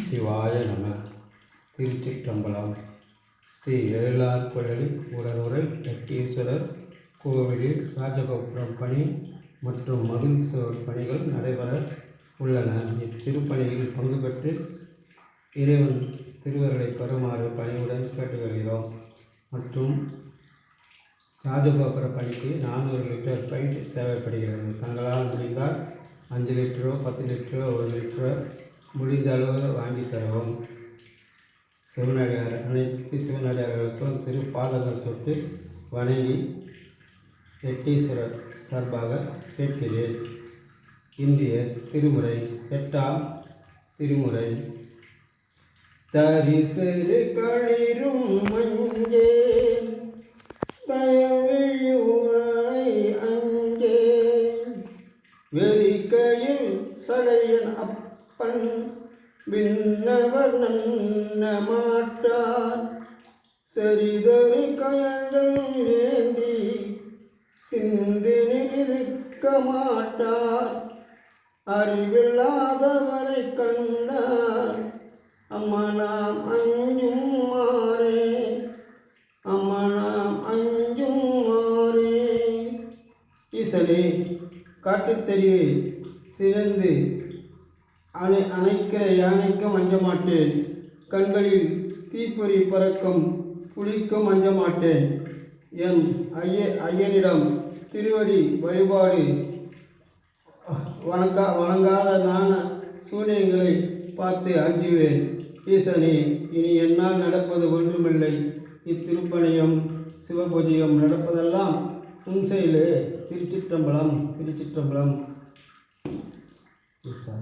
சிவாய நம. திருச்சிற்றம்பலம். ஸ்ரீ எழிலார்குழலி உடனுரை வெட்டீஸ்வரர் கோவிலில் ராஜகோபுரம் பணி மற்றும் மதில் சுவர் பணிகள் நடைபெற உள்ளன. இத்திருப்பணியில் பங்கு பெற்று இறைவன் திருவருளை பெறுமாறு பணியுடன் கேட்டுக்கொள்கிறோம். மற்றும் ராஜகோபுர பணிக்கு 400 லிட்டர் பெயிண்ட் தேவைப்படுகிறது. தங்களால் முடிந்தால் 5 லிட்டரோ 10 லிட்டரோ 1 லிட்டரோ முடிந்த அளவு வாங்கி தரவும். அனைத்து சிவனடியார்களுக்கும் திருப்பாதங்கள் தொட்டு வணங்கி வெட்டீஸ்வரர் சார்பாக கேட்கிறேன். இன்றைய திருமுறை 8ஆம் திருமுறை. தரிசரு களிரும் மஞ்சே தயவிழுவனை அஞ்சே வெறிக்கையில் சடையன் அப்பன் விண்ணவர் நன்ன மாட்டார் செறிதரு கயங்கள் ஏந்தி சிந்தினில் இருக்க மாட்டார் அறிவில்லாதவரை கண்டார் அம்மனாம் அஞ்சும் மாறே அம்மனாம் அஞ்சும் மாறே. ஈசனே, காட்டுத்தெறிவை சிறந்து அணைக்கிற யானைக்கும் அஞ்ச மாட்டேன். கண்களில் தீப்பொறி பறக்கும் புலிக்கும் அஞ்ச மாட்டேன். என் ஐயனிடம் திருவடி வழிபாடு வணங்காத நான சூனியங்களை பார்த்து அஞ்சுவேன். ஈசனே, இனி என்னால் நடப்பது ஒன்றுமில்லை. இத்திருப்பணியும் சிவபூஜையும் நடப்பதெல்லாம் உன் செயலே. திருச்சிற்றம்பலம் திருச்சிற்றம்பலம். ஈசா.